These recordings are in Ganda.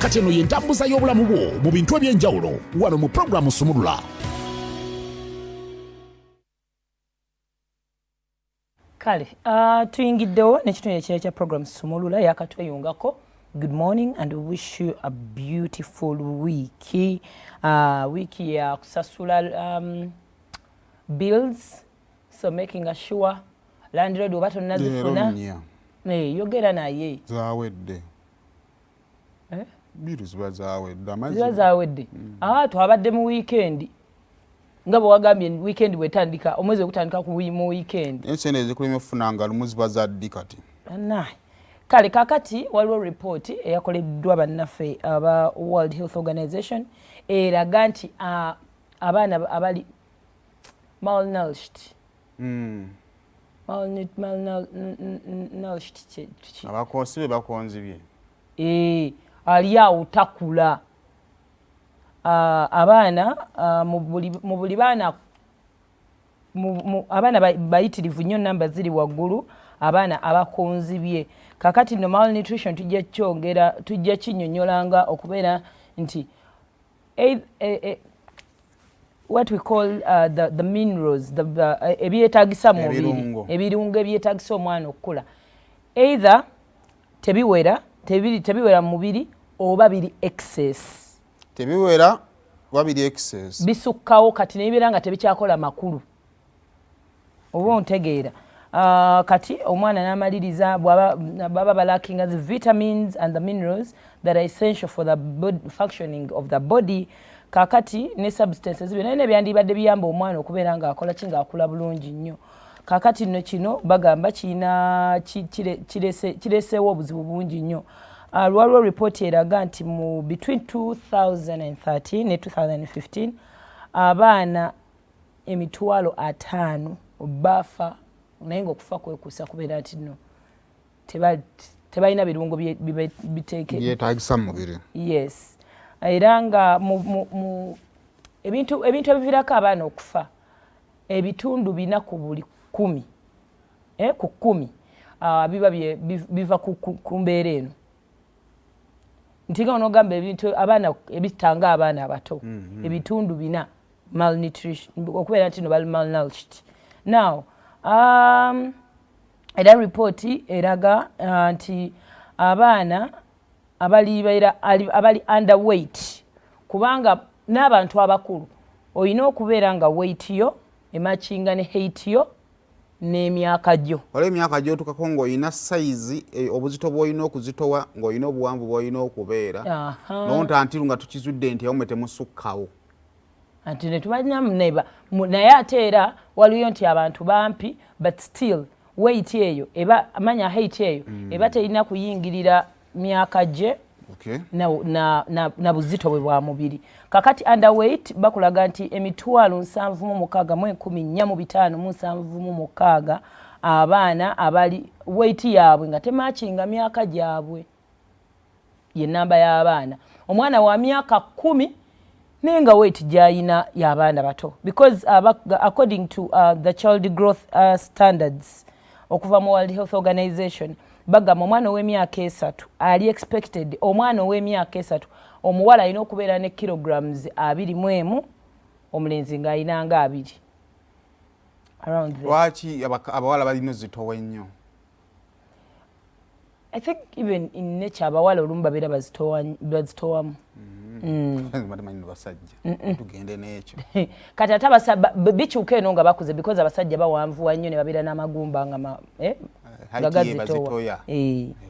kati eno y'entambuza y'obulamu bwo mu bintu eby'enjawulo wano mu pulogulaamu Sumulula. Kale, tuyingiddewo n'ekitundu ekirala kya pulogulaamu Sumulula yakatweyungako. Good morning and we wish you a beautiful week. Wiki ya kusasula bills, so making sure landlord oba tonnazifuna. Yogera naye. Zawedde. Biru ziba zawedde. Ziba zawedde. Twabadde mu weekend. Nga bwe wagambye weekend bwetandika, omwezi ogutandika mu weekend. Ensene ezikulima ofunanga lumu ziba zaddi kati. Kale kakati waliwo report eyakoleddwa bannaffe aba World Health Organization eraga nti abaana abali malnourished. Malnourished. Abakonsibe bakonzibye. Ali awo takula. Abaana mu buli baana abaana bayitirivu nnyo namba ziri waggulu, abaana abakonzibye. Kakati no malnutrition tujja kinnyonnyolanga okubeera nti what we call the minerals, ebyetaagisa mu mubiri, ebirungo ebyetaagisa omwana okukula, either tebiwera mu mubiri oba biri excess. Tebiwera oba biri excess. Bisukkawo kati nebibeera nga tebikyakola makulu. Oba ontegeera. Kati omwana n'amaliriza baba balacking the vitamins and the minerals that are essential for the functioning of the body. Kakati ne substances bino byandibadde biyamba omwana okubeera nga akola kinga akula bulungi nnyo. Kakati nno kino bagamba kireseewo obuzibu bungi nnyo. Waliwo report eraga nti mu between 2013 ne 2015 abaana 5,000 bafa, naye ng'okufa kwekuusa kubeera nti nno tebalina birungo byetaagisa mu mubiri. Yes. Era nga ebintu ebiviirako abaana okufa ebitundu 4 ku buli 10 ku 10 biba biva ku mbeera eno. Nti nga onogamba ebintu abaana ebitanga abaana abato ebitundu 4 malnutrition okubeera nti no bali malnourished. Now era report eraga nti abaana abali underweight, kubanga n'abantu abakulu olina okubeera nga weight yo ematchinga ne height yo n'emyaka gyo. Waliwo emyaka gy'otukako ng'olina sayizi obuzito bw'olina okuzitowa ng'olina obuwanvu bw'olina okubeera. Nontantiru nga tukizudde nti awo temusukkawo. Anti ne tumanya naye ate era waliyo nti abantu bampi but still weight eyo eba amanya height eyo eba terina kuyingirira myaka gye na buzito bwe bwa mubiri. Kakati underweight bakulaga nti 7,145,776 abaana abali weight yaabwe nga tematchinga myaka gyabwe. Ye namba y'abaana. Omwana wa myaka 10 nenga weight gyayina y'abaana bato, because according to the child growth standards okuva mu World Health Organization bagamba omwana ow'emyaka 3 ali expected, omwana ow'emyaka 3 omuwala alina okubeera ne kilograms 21, omulenzi ng'alina nga 2 around there. Lwaki abawala balina zitowe nnyo? I think even in nature abawala olumu babeera bazitowamu. Tugende n'ekyo. Kati ate bikyuka eno nga bakuze because abasajja bawanvuwa nnyo ne babeera n'amagumba nga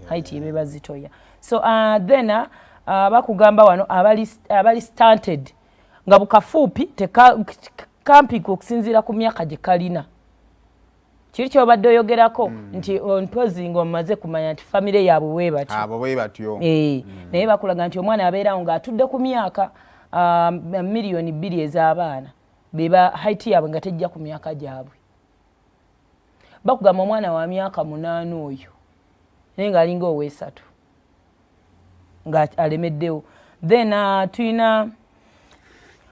height ye bazitoya. So then bakugamba wano abali stunted nga bukafuupi tekampiku okusinziira ku myaka gye kalina. Kiri kyobadde oyogerako nti mpozi ng'omaze kumanya nti famire yaabwe bwe batyo. Abo bwe batyo. Naye bakulaga nti omwana abeerawo ng'atudde ku myaka milioni 2 ez'abaana beba height yaabwe nga tejja ku myaka gyabwe. Bakugamba omwana wa myaka 8 oyo naye ng'alinga ow'esatu nga alemeddewo. Then tulina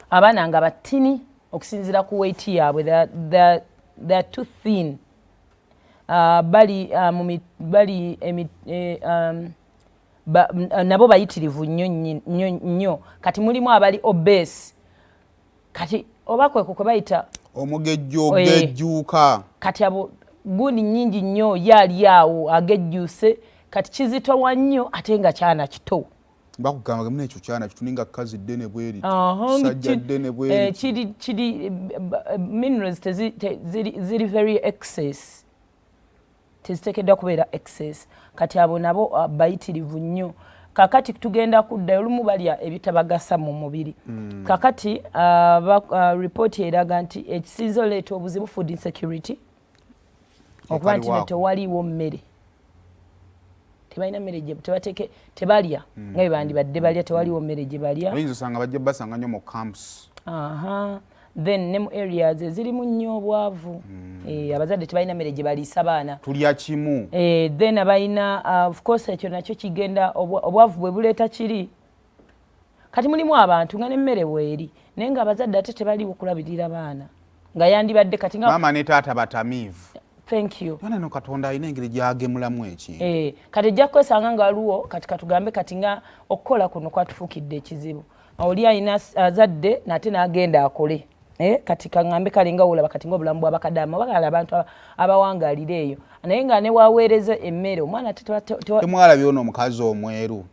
abaana nga batini okusinziira ku weight yaabwe, they are too thin. nabo bayitirivu nnyo kati mulimu abali obese kati obakwe kwe bayita omugejjuuka kati abo gundi nnyingi nnyo yali awo agejjuse kati kizitowa nnyo ate nga kyana kito bakugamba gamuna ekyo kyana kituninga kazi ddene bweri sajja ddene bweri kiri minerals ziri very excess teziteekeddwa kubeera excess kati abo nabo bayitirivu nnyo kakati tugenda kuddayo olumu balya ebitabagasa mu mubiri kakati ripooti eraga nti ekisinza oleeta obuzibu food insecurity okuba nti tewaliiwo mmere tebalina mmere tebalya nga bwe bandibadde balya tewaliiwo mmere gye balya oyinza osanga bajja basanga nnyo mu camps then ne mu areas ezirimu nnyo obwavu abazadde tebalina mmere gye baliisa baana tulya kimu then abalina of course ekyo nakyo kigenda obwavu bwe buleeta kiri kati mulimu abantu nga nemmere bweri naye nga abazadde ate tebaliwo kulabirira baana nga yandibadde kati nga maama ne taata batamiivu thank you yana no katonda alina engeri gyagemulamu ekintu kati ejja kwesanga nga waliwo kati katugambe kati nga okukola kuno kwatufuukidde ekizibu oli alina azadde nate n'agenda akole kati kaŋŋambe kalinga wulaba kati ng'obulamu bw'abakadama bagala abantu abawangalira eyo naye nga ne waweereza emmere omwana temwalabye ono omukazi omweru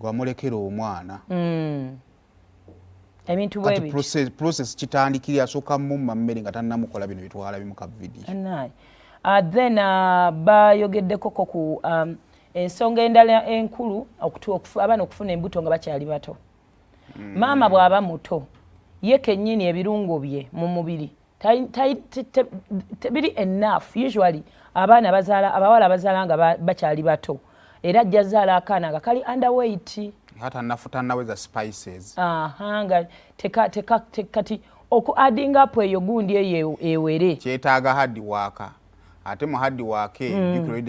gwamulekera omwana ebintu bwebiti process kitandikira asooka mumma mmere nga tannamukola bino bitwala bimu ka video then bayogeddeko ku ensonga endala enkulu abaana okufuna embuto nga bakyali bato maama bw'aba muto ye kennyini ebirungo bye mu mubiri biri enough usually abawala bazaala nga bakyali bato era ajja zaala akaana nga kali underweight tanaweza spices nga kati okuadinga apo eyo gundi eyo ewere kyetaaga hard work ate mu hard work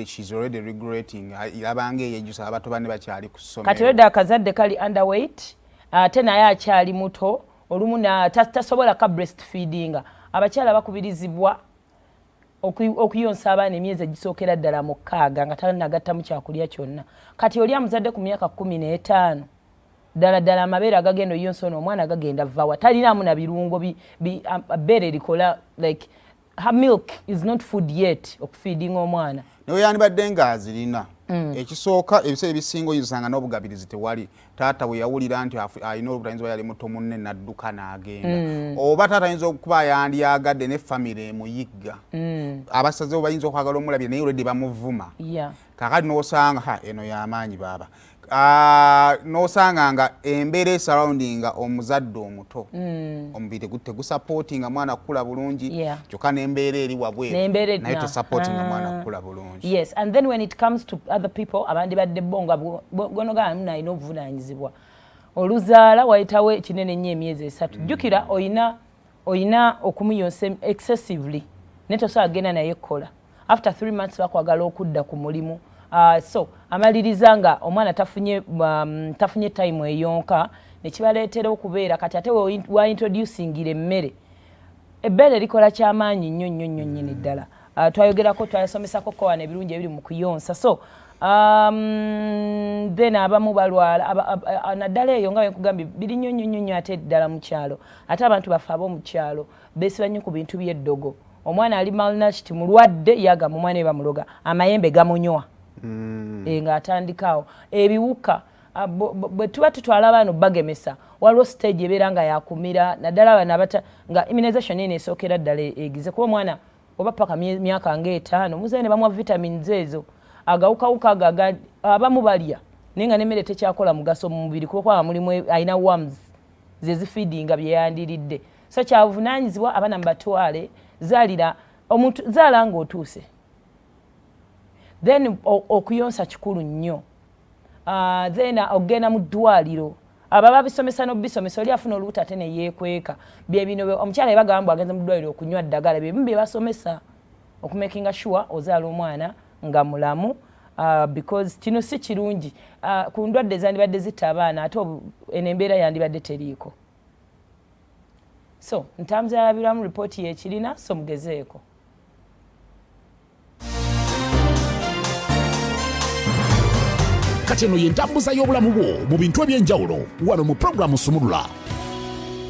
she's already regretting irabanga eyejusa abato bane bakyali ku ssomero kati reda akazadde kali underweight ate naye akyali muto olumu tasobola ka breastfeeding abakyala bakubirizibwa okuyonsa abaana emyezi egisookera ddala mu 6 nga tanagattamu kyakulya kyonna kati oli amuzadde ku myaka 15 ddala amabeere agagenda oyonsa ono omwana agagenda vawa talinaamu na birungo bbeere likola like her milk is not food yet okufeedinga omwana naye yandibadde nga azirina ekisooka ebiseera ebisinga oyinzanga n'obugabirizi tewali taata bwe yawulira nti alina olubutayinza oba yali muto munne n'adduka n'agenda oba taata ayinza okuba yandyagadde ne famire emuyigga abasazewo bayinza okwagala omulabire naye olwedde bamuvuma kakati n'osanga eno y'amaanyi baaba n'osanga nga embeera esurroundinga omuzadde omuto omubiri tegusupportinga mwana kukula bulungi kyokka n'embeera eri wabweru naye tesupportinga mwana kukula bulungi. Yes, and then when it comes to other people abandi badde bonga gonoga muna alina obuvunanyizibwa oluzaala wayitawo ekinene nnyo emyezi 3 jjukira oyina okumuyonsa excessively naye tosobola kugenda naye kukola after 3 months bakwagala okudda ku mulimu. So amaliriza nga omwana tafunye time eyonka nekibaleetera okubeera kati ate wa introducingire emmere ebbeere likola kyamaanyi nnyo nnyini ddala twayogerako twasomesako kowana ebirungi ebiri mu kuyonsa so then abamu balwala naddala eyo nga wenkugambye biri nnyo ate ddala mu kyalo ate abantu bafe ab'omu kyalo beesiba nnyo ku bintu by'eddogo omwana ali malnourished mulwadde yagamba omwana ebamuloga amayembe gamunywa nga atandikaawo ebiwuka bwe tuba tutwala abaana bagemesa waliwo stage ebeera nga yakumira naddala abaana nga immunization eno esookera ddala egize kuba omwana oba paka myaka nga 5 muzaire ne bamuwa vitamins ezo agawukawuka abamu balya naye nga n'emmere tekyakola mugaso mu mubiri kuba mulimu alina worms ze zifeedinga bye yandiridde so kyabuvunaanyizibwa abaana mubatwale zaalira omuntu zaala nga otuuse then okuyonsa kikulu nnyo then ogenda mu ddwaliro ababa bisomesa n'obisomesa oli afuna olubuto ate ne yeekweka bye bino omukyala yebagamba agenza mu ddwaliro okunywa ddagala bye bimu bye basomesa okumakinga sure ozaala omwana nga mulamu because kino si kirungi ku ndwadde ezandibadde zitta abaana ate eno embeera yandibadde teriiko so ntambuza yabiramu ripooti yekirina so mugezeeko. kati eno y'entambuza y'obulamu bwo mu bintu eby'enjawulo wano mu pulogulaamu Sumulula.